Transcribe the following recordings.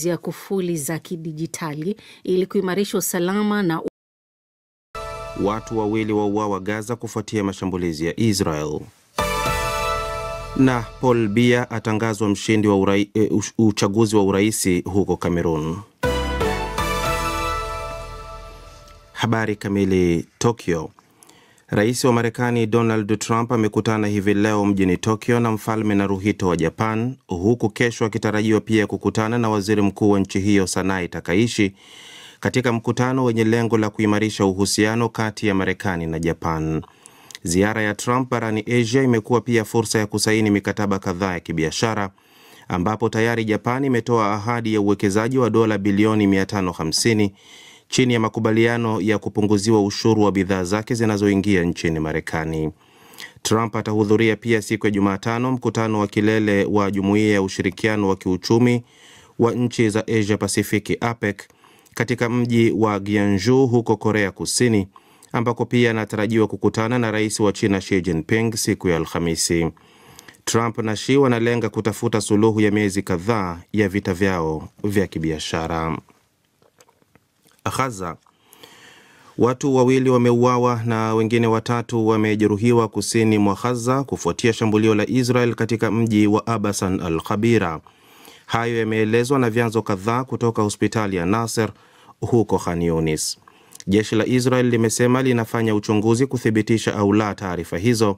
ya kufuli za kidijitali ili kuimarisha usalama na watu wawili wauawa Gaza kufuatia mashambulizi ya Israel. Na Paul Biya atangazwa mshindi wa uchaguzi wa uraisi huko Cameroon. Habari kamili. Tokyo. Rais wa Marekani Donald Trump amekutana hivi leo mjini Tokyo na Mfalme Naruhito wa Japan, huku kesho akitarajiwa pia kukutana na waziri mkuu wa nchi hiyo Sanae Takaishi katika mkutano wenye lengo la kuimarisha uhusiano kati ya Marekani na Japan. Ziara ya Trump barani Asia imekuwa pia fursa ya kusaini mikataba kadhaa ya kibiashara, ambapo tayari Japan imetoa ahadi ya uwekezaji wa dola bilioni 550 chini ya makubaliano ya kupunguziwa ushuru wa bidhaa zake zinazoingia nchini Marekani. Trump atahudhuria pia siku ya Jumatano mkutano wa kilele wa Jumuiya ya Ushirikiano wa Kiuchumi wa nchi za Asia Pasifiki APEC katika mji wa Gyeongju huko Korea Kusini, ambako pia anatarajiwa kukutana na rais wa China Xi Jinping siku ya Alhamisi. Trump na Xi wanalenga kutafuta suluhu ya miezi kadhaa ya vita vyao vya kibiashara. Gaza. Watu wawili wameuawa na wengine watatu wamejeruhiwa kusini mwa Gaza kufuatia shambulio la Israel katika mji wa Abasan al-Khabira. Hayo yameelezwa na vyanzo kadhaa kutoka hospitali ya Nasser huko Khan Yunis. Jeshi la Israel limesema linafanya uchunguzi kuthibitisha au la taarifa hizo,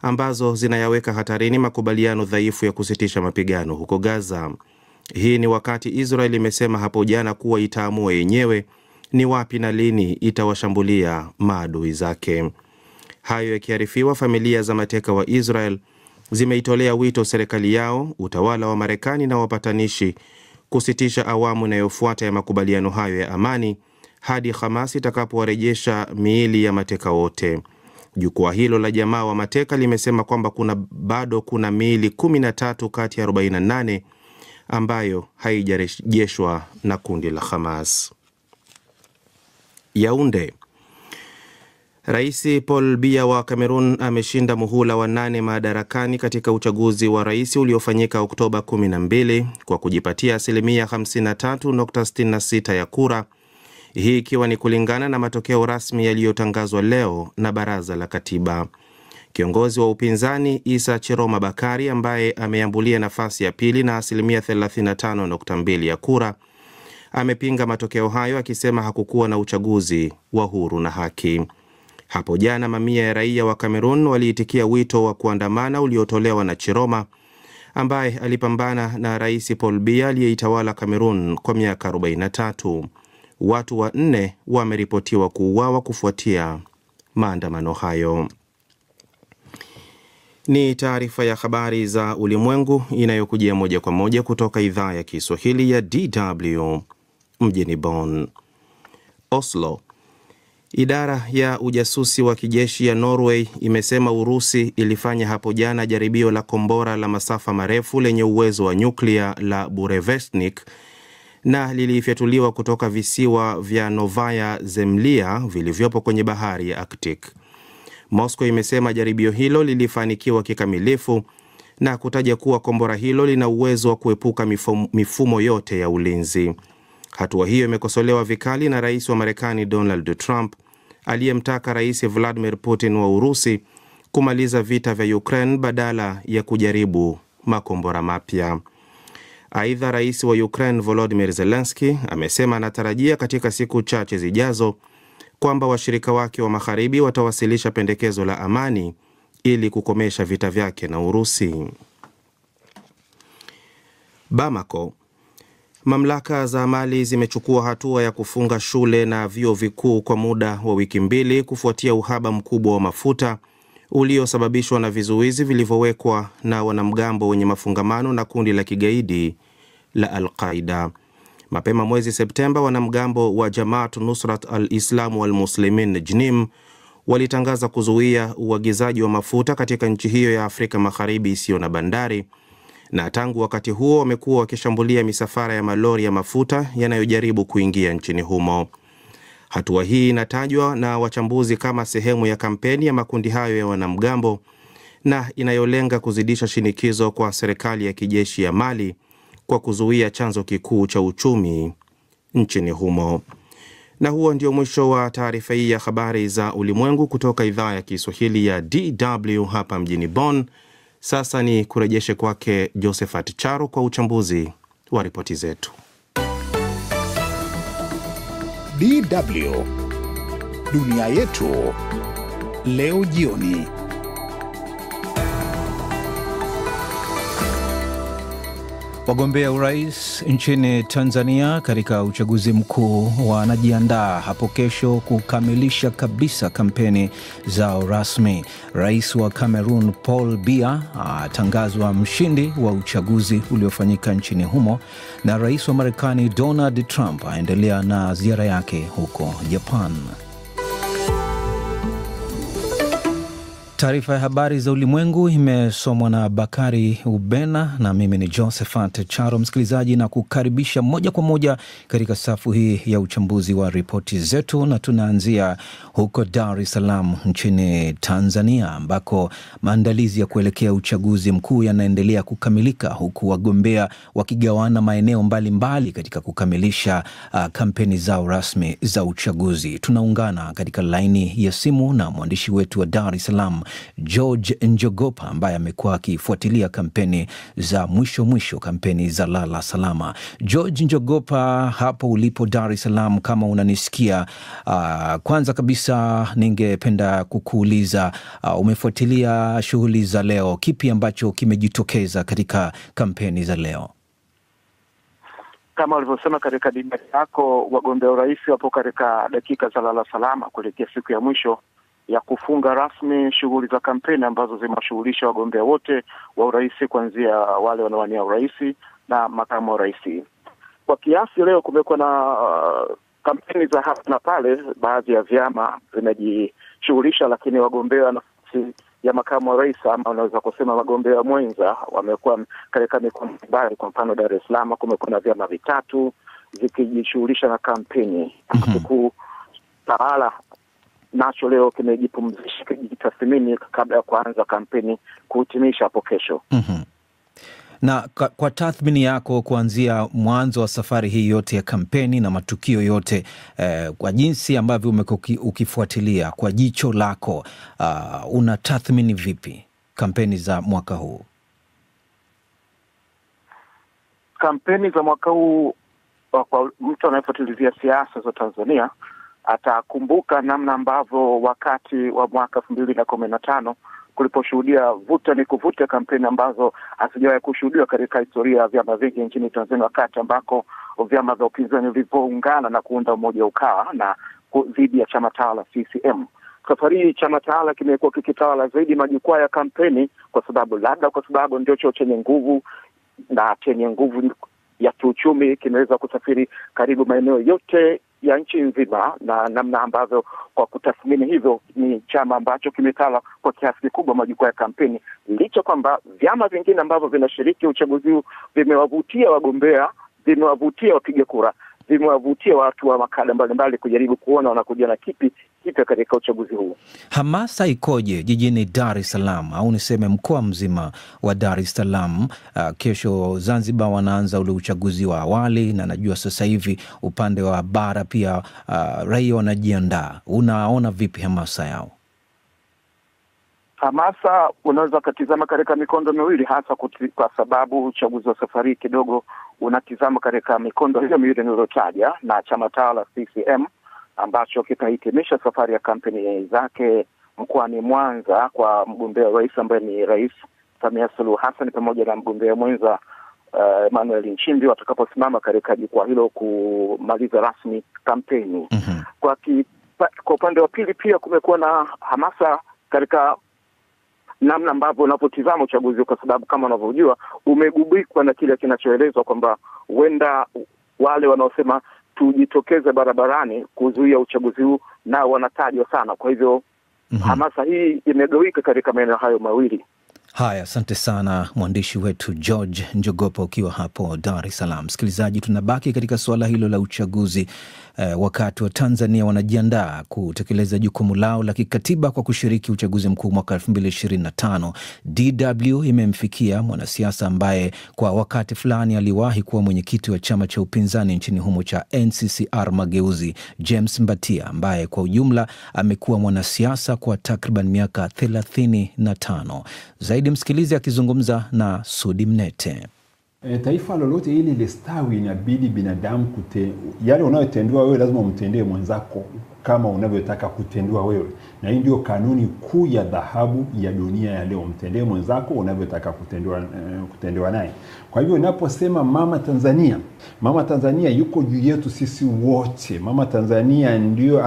ambazo zinayaweka hatarini makubaliano dhaifu ya kusitisha mapigano huko Gaza. Hii ni wakati Israel imesema hapo jana kuwa itaamua yenyewe ni wapi na lini itawashambulia maadui zake. Hayo yakiarifiwa, familia za mateka wa Israel zimeitolea wito serikali yao, utawala wa Marekani na wapatanishi kusitisha awamu inayofuata ya makubaliano hayo ya amani hadi Hamas itakapowarejesha miili ya mateka wote. Jukwaa hilo la jamaa wa mateka limesema kwamba bado kuna miili 13 kati ya 48 ambayo haijarejeshwa na kundi la Hamas. Yaounde. Rais Paul Biya wa Cameroon ameshinda muhula wa 8 madarakani katika uchaguzi wa rais uliofanyika Oktoba 12 kwa kujipatia 53.66% ya kura, hii ikiwa ni kulingana na matokeo rasmi yaliyotangazwa leo na Baraza la Katiba. Kiongozi wa upinzani Issa Chiroma Bakari, ambaye ameambulia nafasi ya pili na 35.2% ya kura, amepinga matokeo hayo akisema hakukuwa na uchaguzi wa huru na haki. Hapo jana mamia ya raia wa Cameroon waliitikia wito wa kuandamana uliotolewa na Chiroma, ambaye alipambana na Rais Paul Biya aliyeitawala Cameroon kwa miaka 43. Watu 4 wameripotiwa kuuawa kufuatia maandamano hayo. Ni taarifa ya habari za ulimwengu inayokujia moja kwa moja kutoka idhaa ya Kiswahili ya DW mjini Bonn. Oslo. Idara ya ujasusi wa kijeshi ya Norway imesema Urusi ilifanya hapo jana jaribio la kombora la masafa marefu lenye uwezo wa nyuklia la Burevestnik na lilifyatuliwa kutoka visiwa vya Novaya Zemlya vilivyopo kwenye bahari ya Arctic. Moscow imesema jaribio hilo lilifanikiwa kikamilifu na kutaja kuwa kombora hilo lina uwezo wa kuepuka mifumo yote ya ulinzi. Hatua hiyo imekosolewa vikali na rais wa Marekani Donald Trump, aliyemtaka Rais Vladimir Putin wa Urusi kumaliza vita vya Ukraine badala ya kujaribu makombora mapya. Aidha, rais wa Ukraine Volodymyr Zelensky amesema anatarajia katika siku chache zijazo kwamba washirika wake wa magharibi watawasilisha pendekezo la amani ili kukomesha vita vyake na Urusi. Bamako. Mamlaka za Mali zimechukua hatua ya kufunga shule na vyuo vikuu kwa muda wa wiki 2 kufuatia uhaba mkubwa wa mafuta uliosababishwa na vizuizi vilivyowekwa na wanamgambo wenye mafungamano na kundi la kigaidi la Al-Qaeda. Mapema mwezi Septemba, wanamgambo wa Jamaat Nusrat al-Islam wal-Muslimin JNIM walitangaza kuzuia uagizaji wa mafuta katika nchi hiyo ya Afrika Magharibi isiyo na bandari, na tangu wakati huo wamekuwa wakishambulia misafara ya malori ya mafuta yanayojaribu kuingia nchini humo. Hatua hii inatajwa na wachambuzi kama sehemu ya kampeni ya makundi hayo ya wanamgambo na inayolenga kuzidisha shinikizo kwa serikali ya kijeshi ya Mali kwa kuzuia chanzo kikuu cha uchumi nchini humo. Na huo ndio mwisho wa taarifa hii ya habari za ulimwengu kutoka idhaa ya Kiswahili ya DW hapa mjini Bonn. Sasa ni kurejeshe kwake Josephat Charo kwa uchambuzi wa ripoti zetu. DW Dunia Yetu leo jioni. Wagombea urais nchini Tanzania katika uchaguzi mkuu wanajiandaa hapo kesho kukamilisha kabisa kampeni zao rasmi. Rais wa Cameroon Paul Biya atangazwa mshindi wa uchaguzi uliofanyika nchini humo, na rais wa Marekani Donald Trump aendelea na ziara yake huko Japan. Taarifa ya habari za ulimwengu imesomwa na Bakari Ubena na mimi ni Josephat Charo. Msikilizaji, na kukaribisha moja kwa moja katika safu hii ya uchambuzi wa ripoti zetu, na tunaanzia huko Dar es Salaam nchini Tanzania, ambako maandalizi ya kuelekea uchaguzi mkuu yanaendelea kukamilika, huku wagombea wakigawana maeneo mbalimbali katika kukamilisha kampeni zao rasmi za uchaguzi. Tunaungana katika laini ya simu na mwandishi wetu wa Dar es Salaam George Njogopa, ambaye amekuwa akifuatilia kampeni za mwisho, kampeni za lala salama. George Njogopa, hapo ulipo Dar es Salaam, kama unanisikia, kwanza kabisa ningependa kukuuliza, umefuatilia shughuli za leo, kipi ambacho kimejitokeza katika kampeni za leo? Kama ulivyosema katika debate yako, wagombea urais wapo katika dakika za lala salama kuelekea siku ya mwisho ya kufunga rasmi shughuli za kampeni ambazo zimewashughulisha wagombea wote wa urais, kuanzia wale wanaowania urais na makamu wa rais. Kwa kiasi leo kumekuwa na kampeni za hapa na pale, baadhi ya vyama vimejishughulisha, lakini wagombea nafasi ya makamu wa rais, ama unaweza kusema wagombea mwenza, wamekuwa katika mikoa mbalimbali. Kwa mfano Dar es Salaam kumekuwa na vyama vitatu vikijishughulisha na kampeni. Kikuu tawala nacho leo kimejipumzisha, kijitathmini kabla ya kuanza kampeni kuhitimisha hapo kesho. Na kwa tathmini yako, kuanzia mwanzo wa safari hii yote ya kampeni na matukio yote, kwa jinsi ambavyo umekuwa ukifuatilia kwa jicho lako, una tathmini vipi kampeni za mwaka huu? Kampeni za mwaka huu, kwa mtu anayefuatilia siasa za Tanzania atakumbuka namna ambavyo wakati wa mwaka 2015 kuliposhuhudia vuta ni kuvuta, kampeni ambazo hazijawahi kushuhudiwa katika historia ya vyama vingi nchini Tanzania, wakati ambako vyama vya upinzani vilivyoungana na kuunda umoja UKAWA na dhidi ya chama tawala CCM. Safari hii chama tawala kimekuwa kikitawala zaidi majukwaa ya kampeni, kwa sababu ndio chenye nguvu na chenye nguvu ya kiuchumi, kimeweza kusafiri karibu maeneo yote ya nchi nzima, na namna ambavyo kwa kutathmini hivyo ni chama ambacho kimetawala kwa kiasi kikubwa majukwaa ya kampeni, licha kwamba vyama vingine ambavyo vinashiriki uchaguzi huu vimewavutia wagombea, vimewavutia wapiga kura, vimewavutia watu wa makada mbalimbali kujaribu kuona wanakuja na kipi katika uchaguzi huu. Hamasa ikoje jijini Dar es Salaam, au niseme mkoa mzima wa Dar es Salaam? Kesho Zanzibar wanaanza ule uchaguzi wa awali, na najua sasa hivi upande wa bara pia raia wanajiandaa. Unaona vipi hamasa yao? Hamasa unaweza kutizama katika mikondo miwili, hasa kwa sababu uchaguzi wa safari kidogo unatizama katika mikondo hiyo miwili niliyotaja, na chama tawala CCM ambacho kitahitimisha safari ya kampeni zake mkoani Mwanza kwa mgombea rais ambaye ni Rais Samia Suluhu Hassan pamoja na mgombea mwenza Emmanuel Nchimbi, watakaposimama katika jukwaa hilo kumaliza rasmi kampeni. Kwa upande wa pili pia kumekuwa na hamasa katika namna ambavyo unapotizama uchaguzi, kwa sababu kama unavyojua umegubikwa na kile kinachoelezwa kwamba huenda wale wanaosema tujitokeze barabarani kuzuia uchaguzi huu nao wanatajwa sana. Kwa hivyo hamasa hii imegawika katika maeneo hayo mawili. Haya, asante sana mwandishi wetu George Njogopa ukiwa hapo Dar es Salaam. Msikilizaji, tunabaki katika suala hilo la uchaguzi wakati wa Tanzania wanajiandaa kutekeleza jukumu lao la kikatiba kwa kushiriki uchaguzi mkuu mwaka 2025. DW imemfikia mwanasiasa ambaye kwa wakati fulani aliwahi kuwa mwenyekiti wa chama cha upinzani nchini humo cha NCCR Mageuzi, James Mbatia, ambaye kwa ujumla amekuwa mwanasiasa kwa takriban miaka 35. Zaidi msikilizi akizungumza na Sudi Mnete. Taifa lolote ili listawi inabidi binadamu yale unayotendewa wewe lazima umtendee mwenzako kama unavyotaka kutendewa wewe. Na hii ndio kanuni kuu ya dhahabu ya dunia ya leo, mtendee mwenzako unavyotaka kutendewa naye. Kwa hivyo unaposema Mama Tanzania yuko juu yetu sisi wote. Mama Tanzania ndio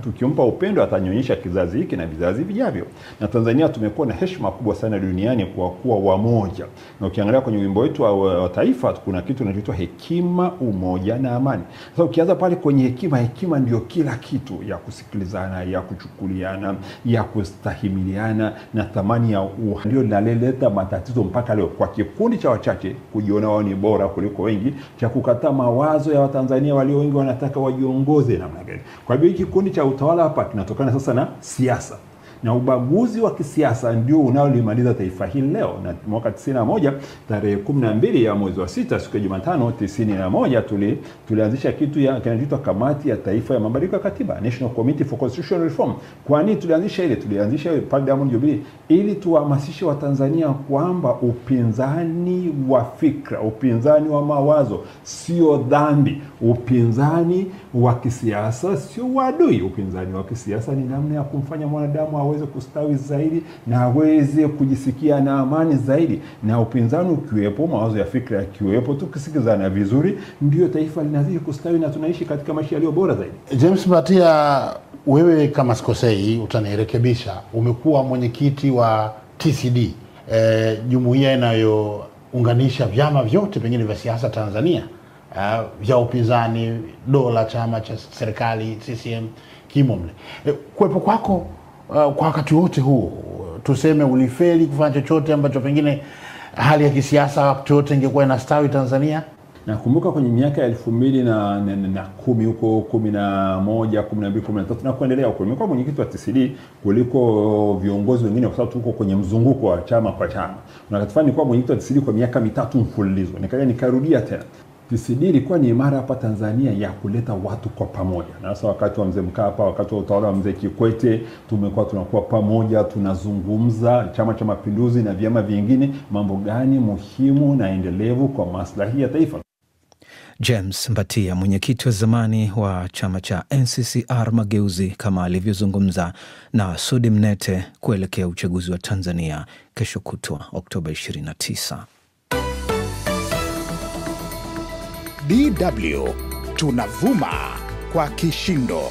tukimpa upendo atanyonyesha kizazi hiki na vizazi vijavyo. Na Tanzania tumekuwa na heshima kubwa sana duniani kwa kuwa wamoja. Na ukiangalia kwenye wimbo wetu wa taifa kuna kitu kinachoitwa hekima, umoja na amani. Sasa ukianza pale kwenye hekima ndio kila kitu, ya kusikilizana, ya kuchukuliana, ya kustahimiliana, na thamani ya ndio linaleta matatizo mpaka leo kwa kikundi cha wachache kujiona wao ni bora kuliko wengi, cha kukataa mawazo ya Watanzania walio wengi wanataka wajiongoze namna gani. Kwa hivyo hiki kikundi cha utawala hapa kinatokana sasa na siasa. Na ubaguzi wa kisiasa ndio unaolimaliza taifa hili leo. Na mwaka 91 tarehe 12 ya mwezi wa 6 siku ya Jumatano 91 tulianzisha kitu kinachoitwa Kamati ya Taifa ya Mabadiliko ya Katiba, National Committee for Constitutional Reform. Kwa nini tulianzisha ile? Tulianzisha pale Diamond Jubilee ili tuhamasishe Watanzania kwamba upinzani wa fikra, upinzani wa mawazo sio dhambi. Upinzani wa kisiasa sio uadui. Upinzani wa kisiasa ni namna ya kumfanya mwanadamu aweze kustawi zaidi na aweze kujisikia na amani zaidi. Na upinzani ukiwepo, mawazo ya fikra yakiwepo, tukisikizana vizuri, ndio taifa linazidi kustawi na tunaishi katika maisha yaliyo bora zaidi. James Mbatia, wewe kama sikosei utanirekebisha, umekuwa mwenyekiti wa TCD, jumuiya inayounganisha vyama vyote pengine vya siasa Tanzania, vya upinzani, dola, chama cha serikali CCM kimo mle. Kuwepo kwako kwa wakati wote huu, tuseme ulifeli kufanya chochote ambacho pengine hali ya kisiasa wakati wote ingekuwa inastawi Tanzania? Nakumbuka kwenye miaka ya 2010 huko 11, 12, 13 na kuendelea huko nimekuwa mwenyekiti wa TCD kuliko viongozi wengine, kwa sababu tuko kwenye mzunguko wa chama kwa chama. Na wakati nilikuwa mwenyekiti wa TCD kwa miaka 3 mfululizo. Nikarudia tena. TCD ilikuwa ni imara hapa Tanzania ya kuleta watu kwa pamoja. Na sasa wakati wa Mzee Mkapa, wakati wa utawala wa Mzee Kikwete, tunakuwa pamoja, tunazungumza Chama cha Mapinduzi na vyama vingine mambo gani muhimu na endelevu kwa maslahi ya taifa. James Mbatia, mwenyekiti wa zamani wa chama cha NCCR Mageuzi, kama alivyozungumza na Sudi Mnete kuelekea uchaguzi wa Tanzania kesho kutwa Oktoba 29. DW tunavuma kwa kishindo.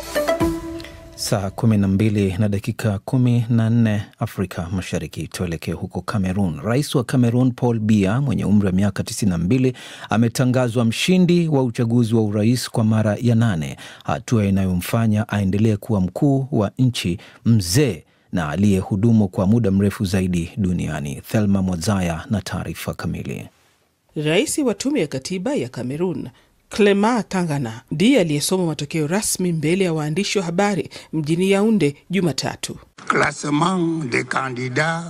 Saa 12 na dakika 14 Afrika Mashariki. Tuelekee huko Cameroon. Rais wa Cameroon Paul Biya mwenye umri wa miaka 92 ametangazwa mshindi wa uchaguzi wa urais kwa mara ya 8, hatua inayomfanya aendelee kuwa mkuu wa nchi mzee na aliyehudumu kwa muda mrefu zaidi duniani. Thelma Mwazaya na taarifa kamili. Rais wa tume ya katiba ya Cameroon Clement Tangana ndiye aliyesoma matokeo rasmi mbele ya waandishi wa habari mjini Yaounde Jumatatu. Classement des candidats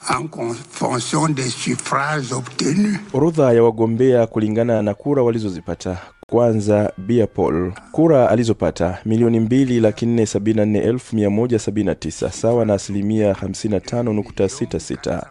en fonction des suffrages obtenus. Orodha ya wagombea kulingana na kura walizozipata. Kwanza, Biya Paul, kura alizopata 2,474,179 sawa na 55.66%.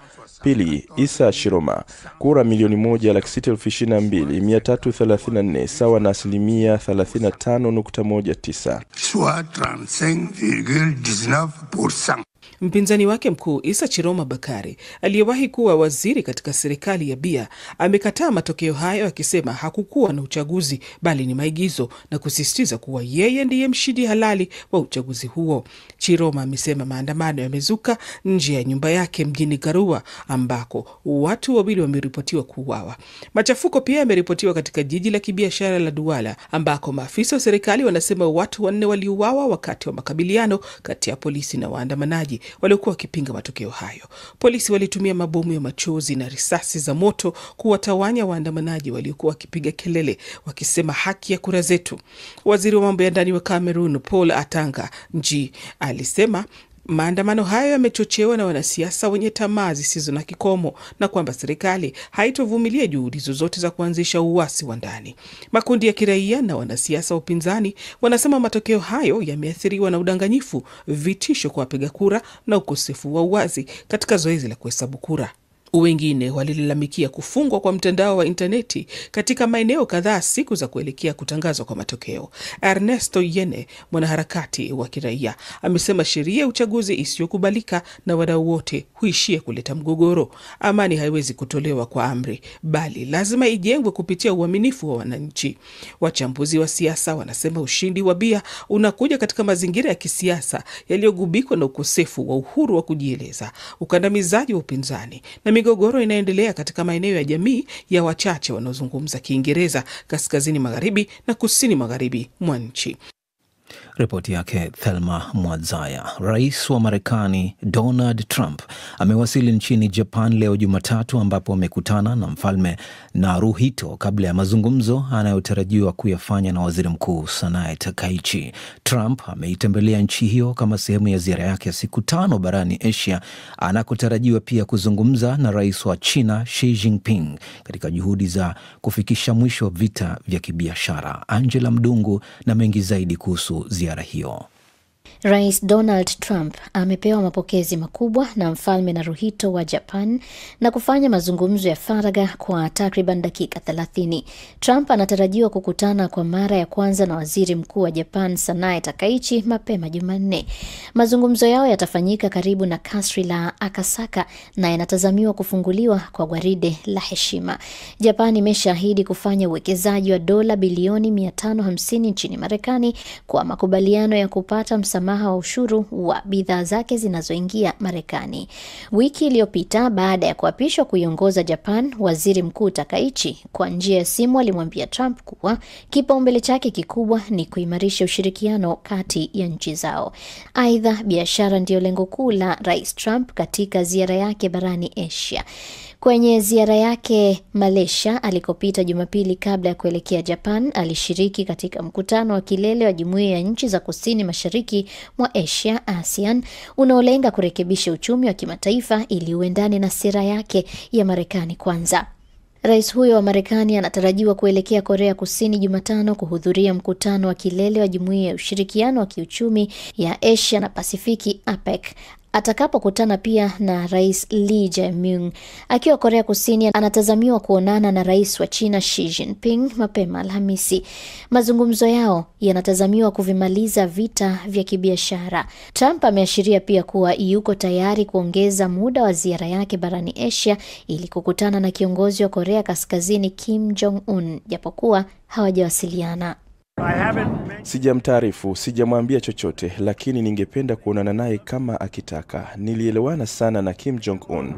Pili, Issa Shiroma, kura 1,622,334 sawa na 35.19%. Soit 35,19%. Mpinzani wake mkuu Issa Chiroma Bakari, aliyewahi kuwa waziri katika serikali ya Biya, amekataa matokeo hayo akisema hakukuwa na uchaguzi bali ni maigizo, na kusisitiza kuwa yeye ndiye mshindi halali wa uchaguzi huo. Chiroma amesema maandamano yamezuka nje ya nyumba yake mjini Garua ambako watu 2 wameripotiwa kuuawa. Machafuko pia yameripotiwa katika jiji la kibiashara la Douala ambako maafisa wa serikali wanasema watu 4 waliuawa wakati wa makabiliano kati ya polisi na waandamanaji. waliokuwa wakipinga matokeo hayo. Polisi walitumia mabomu ya machozi na risasi za moto kuwatawanya waandamanaji waliokuwa wakipiga kelele wakisema haki ya kura zetu. Waziri wa mambo ya ndani wa Cameroon Paul Atanga Nji alisema maandamano hayo yamechochewa na wanasiasa wenye tamaa zisizo na kikomo na kwamba serikali haitovumilia juhudi zozote za kuanzisha uasi wa ndani. Makundi ya kiraia na wanasiasa wa upinzani wanasema matokeo hayo yameathiriwa na udanganyifu, vitisho kwa wapiga kura na ukosefu wa uwazi katika zoezi la kuhesabu kura. Wengine walilalamikia kufungwa kwa mtandao wa interneti katika maeneo kadhaa siku za kuelekea kutangazwa kwa matokeo. Ernesto Yene, mwanaharakati wa kiraia, amesema sheria ya uchaguzi isiyokubalika na wadau wote huishia kuleta mgogoro. Amani haiwezi kutolewa kwa amri, bali lazima ijengwe kupitia uaminifu wa wananchi. Wachambuzi wa siasa wanasema ushindi wa Biya unakuja katika mazingira ya kisiasa yaliyogubikwa na ukosefu wa uhuru wa kujieleza, ukandamizaji wa upinzani na migogoro inaendelea katika maeneo ya jamii ya wachache wanaozungumza Kiingereza kaskazini magharibi na kusini magharibi mwa nchi. Ripoti yake Thelma Mwadzaya. Rais wa Marekani Donald Trump amewasili nchini Japan leo Jumatatu, ambapo amekutana na Mfalme Naruhito kabla ya mazungumzo anayotarajiwa kuyafanya na Waziri Mkuu Sanae Takaichi. Trump ameitembelea nchi hiyo kama sehemu ya ziara yake ya siku 5 barani Asia, anakotarajiwa pia kuzungumza na Rais wa China Xi Jinping katika juhudi za kufikisha mwisho vita vya kibiashara. Angela Mdungu na mengi zaidi kuhusu ziara hiyo. Rais Donald Trump amepewa mapokezi makubwa na Mfalme Naruhito wa Japan na kufanya mazungumzo ya faragha kwa takriban dakika 30. Trump anatarajiwa kukutana kwa mara ya kwanza na Waziri Mkuu wa Japan Sanae Takaichi mapema Jumanne. Mazungumzo yao yatafanyika karibu na kasri la Akasaka na yanatazamiwa kufunguliwa kwa gwaride la heshima. Japan imeshaahidi kufanya uwekezaji wa dola bilioni 550 nchini Marekani kwa makubaliano ya kupata msamaha wa ushuru wa bidhaa zake zinazoingia Marekani. Wiki iliyopita, baada ya kuapishwa kuiongoza Japan, Waziri Mkuu Takaichi kwa njia ya simu alimwambia Trump kuwa kipaumbele chake kikubwa ni kuimarisha ushirikiano kati ya nchi zao. Aidha, biashara ndiyo lengo kuu la Rais Trump katika ziara yake barani Asia. Kwenye ziara yake Malaysia alikopita Jumapili kabla ya kuelekea Japan, alishiriki katika mkutano wa kilele wa Jumuiya ya Nchi za Kusini Mashariki mwa Asia ASEAN unaolenga kurekebisha uchumi wa kimataifa ili uendane na sera yake ya Marekani kwanza. Rais huyo wa Marekani anatarajiwa kuelekea Korea Kusini Jumatano kuhudhuria mkutano wa kilele wa Jumuiya ya Ushirikiano wa Kiuchumi ya Asia na Pasifiki APEC. Atakapokutana pia na Rais Lee Jae-myung. Akiwa Korea Kusini, anatazamiwa kuonana na Rais wa China Xi Jinping mapema Alhamisi. Mazungumzo yao yanatazamiwa kuvimaliza vita vya kibiashara. Trump ameashiria pia kuwa yuko tayari kuongeza muda wa ziara yake barani Asia ili kukutana na kiongozi wa Korea Kaskazini Kim Jong-un, japokuwa hawajawasiliana. Sijamtaarifu, sijamwambia chochote, lakini ningependa kuonana naye kama akitaka. Nilielewana sana na Kim Jong-un.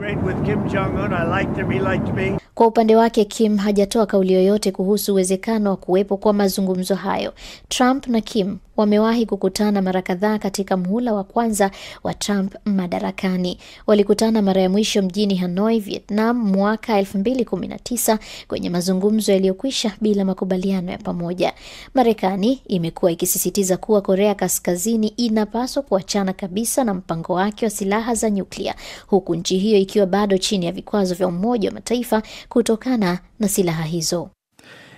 Kwa upande wake, Kim hajatoa kauli yoyote kuhusu uwezekano wa kuwepo kwa mazungumzo hayo. Trump na Kim wamewahi kukutana mara kadhaa katika muhula wa kwanza wa Trump madarakani. Walikutana mara ya mwisho mjini Hanoi, Vietnam mwaka 2019 kwenye mazungumzo yaliyokwisha bila makubaliano ya pamoja. Marekani imekuwa ikisisitiza kuwa Korea Kaskazini inapaswa kuachana kabisa na mpango wake wa silaha za nyuklia, huku nchi hiyo ikiwa bado chini ya vikwazo vya Umoja wa Mataifa kutokana na silaha hizo.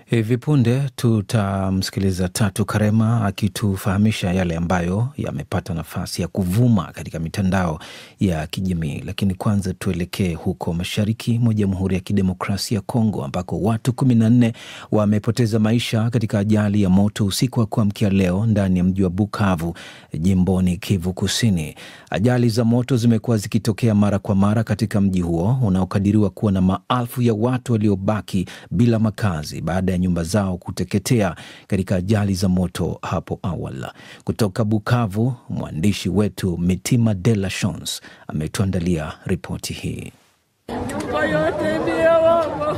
Hivi punde tutamsikiliza Tatu Karema akitufahamisha yale ambayo yamepata nafasi ya kuvuma katika mitandao ya kijamii. Lakini kwanza tuelekee huko mashariki mwa Jamhuri ya Kidemokrasia ya Kongo, ambako watu 14 wamepoteza maisha katika ajali ya moto usiku wa kuamkia leo ndani ya mji wa Bukavu, jimboni Kivu Kusini. Ajali za moto zimekuwa zikitokea mara kwa mara katika mji huo unaokadiriwa kuwa na maelfu ya watu waliobaki bila makazi baada ya nyumba zao kuteketea katika ajali za moto hapo awali. Kutoka Bukavu, mwandishi wetu Mitima de la Chance ametuandalia ripoti hii.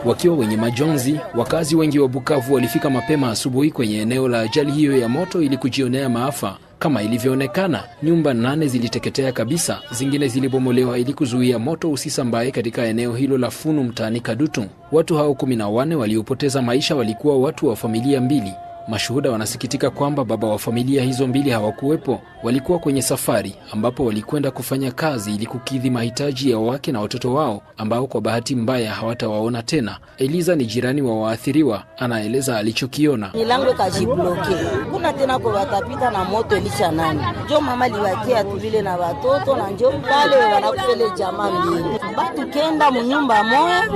Wakiwa wenye majonzi, wakazi wengi wa Bukavu walifika mapema asubuhi kwenye eneo la ajali hiyo ya moto ili kujionea maafa. Kama ilivyoonekana, nyumba 8 ziliteketea kabisa, zingine zilibomolewa ili kuzuia moto usisambae katika eneo hilo la Funu mtaani Kadutu. Watu hao 14 waliopoteza maisha walikuwa watu wa familia mbili. Mashuhuda wanasikitika kwamba baba wa familia hizo mbili hawakuwepo. Walikuwa kwenye safari ambapo walikwenda kufanya kazi ili kukidhi mahitaji ya wake na watoto wao ambao kwa bahati mbaya hawatawaona tena. Eliza ni jirani wa waathiriwa, anaeleza alichokiona. Milango kajibloke. Kuna tena kwa watapita na moto ilisha nani. Jo mama liwakia tulile na watoto na njo pale wanakufele jamaa mbili. Batu kenda mnyumba moja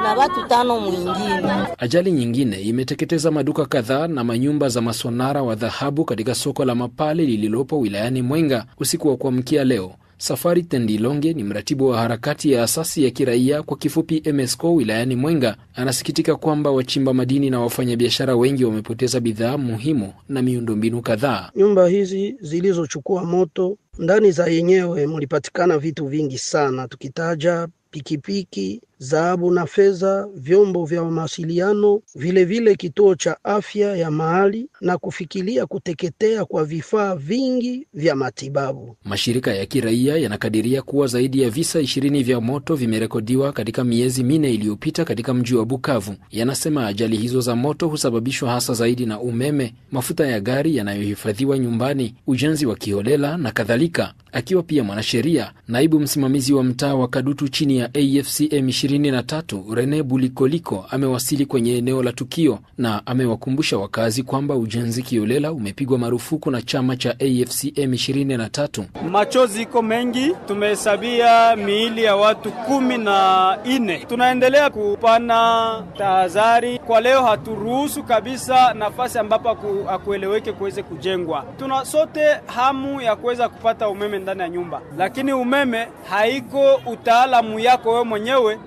na watu 5 mwingine. Ajali nyingine imeteketeza maduka kadhaa na manyumba za masonara wa dhahabu katika soko la Mapale lililopo wilayani Mwenga usiku wa kuamkia leo. Safari Tendilonge ni mratibu wa harakati ya asasi ya kiraia kwa kifupi MSCO wilayani Mwenga. Anasikitika kwamba wachimba madini na wafanyabiashara wengi wamepoteza bidhaa muhimu na miundombinu kadhaa. Nyumba hizi zilizochukua moto, ndani za yenyewe mlipatikana vitu vingi sana, tukitaja pikipiki, dhahabu na fedha, vyombo vya mawasiliano, vile kituo cha afya ya mahali na kufikiria kuteketea kwa vifaa vingi vya matibabu. Mashirika ya kiraia yanakadiria kuwa zaidi ya visa 20 vya moto vimerekodiwa katika miezi 4 iliyopita katika mji wa Bukavu. Yanasema ajali hizo za moto husababishwa hasa zaidi na umeme, mafuta ya gari yanayohifadhiwa nyumbani, ujenzi wa kiholela na kadhalika. Akiwa pia mwanasheria, naibu msimamizi wa mtaa wa Kadutu chini ya AFC M23 Rene Bulikoliko amewasili kwenye eneo la tukio na amewakumbusha wakazi kwamba ujenzi kiholela umepigwa marufuku na chama cha AFC M23. Machozi iko mengi, tumehesabia miili ya watu 14. Tunaendelea kupana tahadhari. Kwa leo haturuhusu kabisa nafasi ambapo hakueleweke kuweze kujengwa. Tuna sote hamu ya kuweza kupata umeme ndani ya nyumba, lakini umeme haiko utaalamu yako wewe mwenyewe.